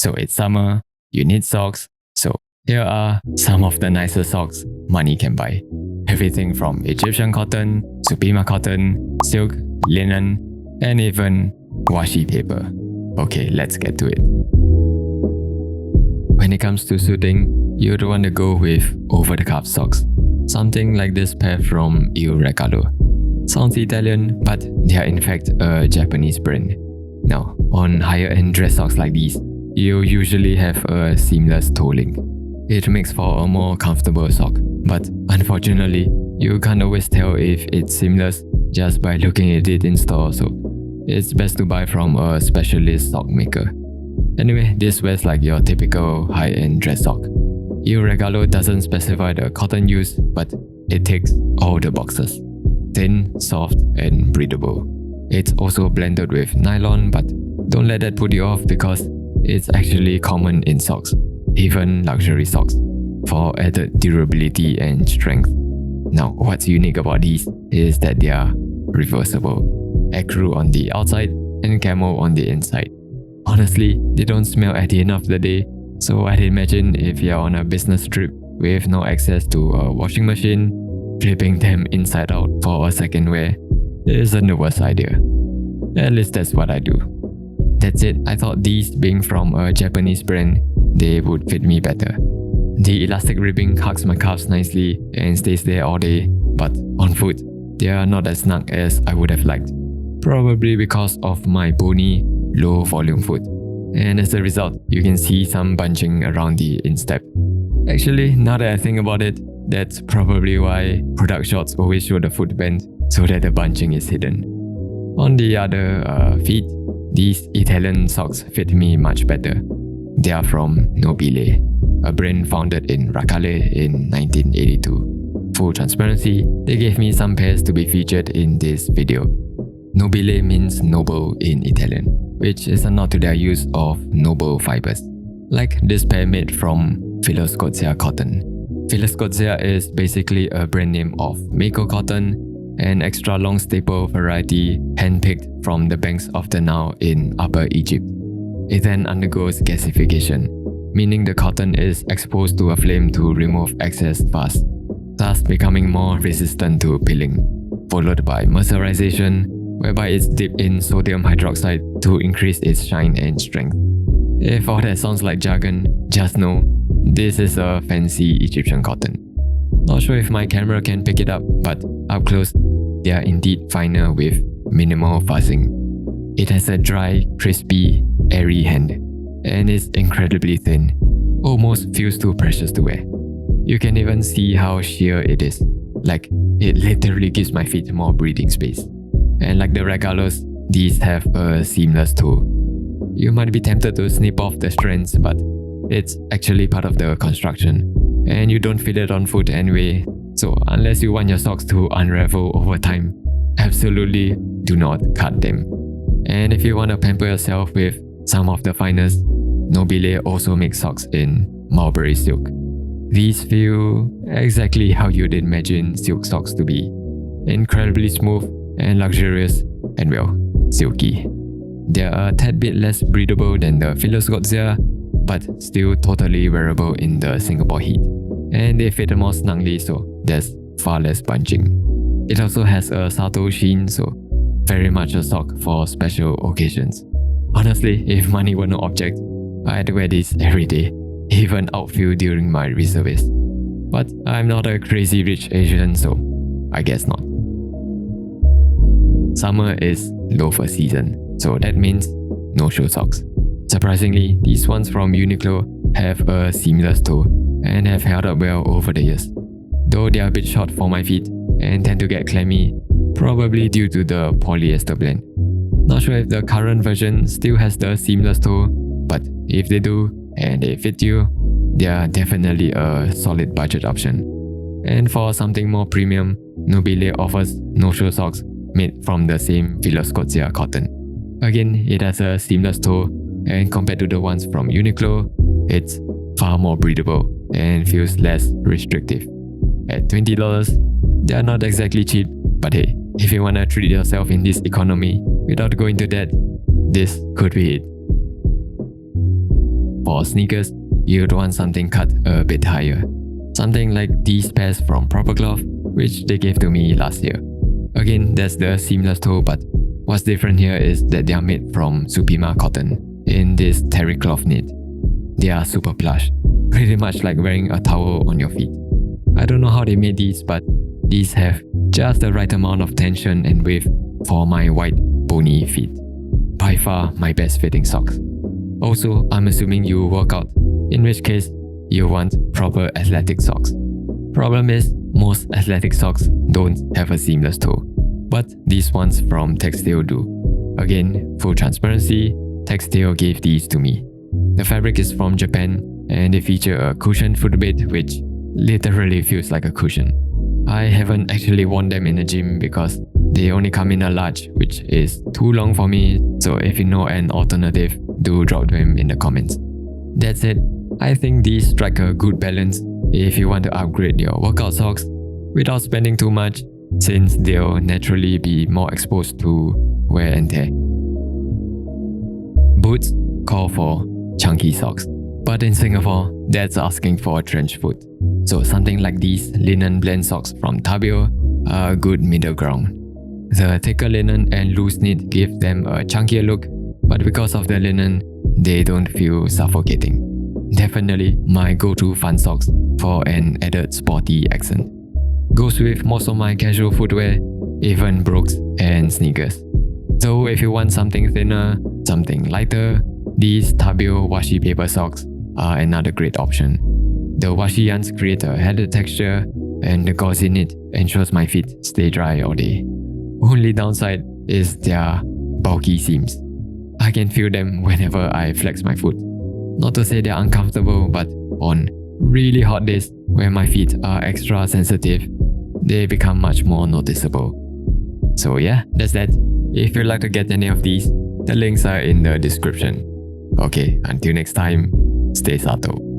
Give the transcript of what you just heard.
So it's summer, you need socks. So here are some of the nicest socks money can buy. Everything from Egyptian cotton, Supima cotton, silk, linen, and even washi paper. Okay, let's get to it. When it comes to suiting, you'd want to go with over-the-cuff socks. Something like this pair from Regalo. Sounds Italian, but they are in fact a Japanese brand. Now, on higher-end dress socks like these, you usually have a seamless toe link. It makes for a more comfortable sock, but unfortunately, you can't always tell if it's seamless just by looking at it in store, so it's best to buy from a specialist sock maker. Anyway, this wears like your typical high-end dress sock. Regalo doesn't specify the cotton used, but it ticks all the boxes. Thin, soft, and breathable. It's also blended with nylon, but don't let that put you off because it's actually common in socks, even luxury socks, for added durability and strength. Now, what's unique about these is that they are reversible. Ecru on the outside and camo on the inside. Honestly, they don't smell at the end of the day, so I'd imagine if you're on a business trip with no access to a washing machine, flipping them inside out for a second wear isn't the worst idea. At least that's what I do. That's it, I thought these being from a Japanese brand, they would fit me better. The elastic ribbing hugs my calves nicely and stays there all day, but on foot, they are not as snug as I would have liked. Probably because of my bony, low volume foot. And as a result, you can see some bunching around the instep. Actually, now that I think about it, that's probably why product shots always show the foot bend so that the bunching is hidden. On the other feet, these Italian socks fit me much better. They are from Nobile, a brand founded in Regalo in 1982. Full transparency, they gave me some pairs to be featured in this video. Nobile means noble in Italian, which is a nod to their use of noble fibers, like this pair made from Filoscozia cotton. Filoscozia is basically a brand name of Mako cotton, an extra long staple variety handpicked from the banks of the Nile in Upper Egypt. It then undergoes gasification, meaning the cotton is exposed to a flame to remove excess fuzz, thus becoming more resistant to peeling, followed by mercerization, whereby it's dipped in sodium hydroxide to increase its shine and strength. If all that sounds like jargon, just know this is a fancy Egyptian cotton. Not sure if my camera can pick it up, but up close, they are indeed finer with minimal fuzzing. It has a dry, crispy, airy hand, and is incredibly thin, almost feels too precious to wear. You can even see how sheer it is, like it literally gives my feet more breathing space. And like the Regalos, these have a seamless toe. You might be tempted to snip off the strands, but it's actually part of the construction, and you don't feel it on foot anyway, so unless you want your socks to unravel over time, absolutely do not cut them. And if you want to pamper yourself with some of the finest, Nobile also makes socks in mulberry silk. These feel exactly how you'd imagine silk socks to be. Incredibly smooth and luxurious, and well, silky. They are a tad bit less breathable than the Filoscozia, but still totally wearable in the Singapore heat. And they fit more snugly, so there's far less bunching. It also has a subtle sheen, so very much a sock for special occasions. Honestly, if money were no object, I'd wear this every day, even outfield during my reservist. But I'm not a crazy rich Asian, so I guess not. Summer is loafer season, so that means no-show socks. Surprisingly, these ones from Uniqlo have a seamless toe and have held up well over the years. Though they are a bit short for my feet and tend to get clammy, probably due to the polyester blend. Not sure if the current version still has the seamless toe, but if they do and they fit you, they are definitely a solid budget option. And for something more premium, Nobile offers no-show socks made from the same Filoscozia cotton. Again, it has a seamless toe, and compared to the ones from Uniqlo, it's far more breathable and feels less restrictive. At $20, they are not exactly cheap, but hey, if you wanna treat yourself in this economy without going to debt, this could be it. for sneakers, you'd want something cut a bit higher. Something like these pairs from Proper Cloth, which they gave to me last year. Again, there's the seamless toe, but what's different here is that they are made from Supima cotton in this terry cloth knit. They are super plush, pretty much like wearing a towel on your feet. I don't know how they made these, but these have just the right amount of tension and width for my white, bony feet. By far my best fitting socks. Also, I'm assuming you work out, in which case you want proper athletic socks. Problem is, most athletic socks don't have a seamless toe, but these ones from Textile do. Again, full transparency, Textile gave these to me. The fabric is from Japan and they feature a cushioned footbed which literally feels like a cushion. I haven't actually worn them in the gym because they only come in a large, which is too long for me, so if you know an alternative, do drop them in the comments. That's it. I think these strike a good balance if you want to upgrade your workout socks without spending too much, since they'll naturally be more exposed to wear and tear. Boots call for chunky socks, but in Singapore, that's asking for a trench foot. So something like these linen blend socks from Tabio are a good middle ground. The thicker linen and loose knit give them a chunkier look, but because of the linen, they don't feel suffocating. Definitely my go-to fun socks for an added sporty accent. Goes with most of my casual footwear, even brogues and sneakers. So if you want something thinner, something lighter, these Tabio washi paper socks are another great option. The washi yarns create a headed texture and the gauzy knit ensures my feet stay dry all day. Only downside is their bulky seams. I can feel them whenever I flex my foot. Not to say they're uncomfortable, but on really hot days where my feet are extra sensitive, they become much more noticeable. So yeah, that's that. If you'd like to get any of these, the links are in the description. Okay, until next time, stay subtle.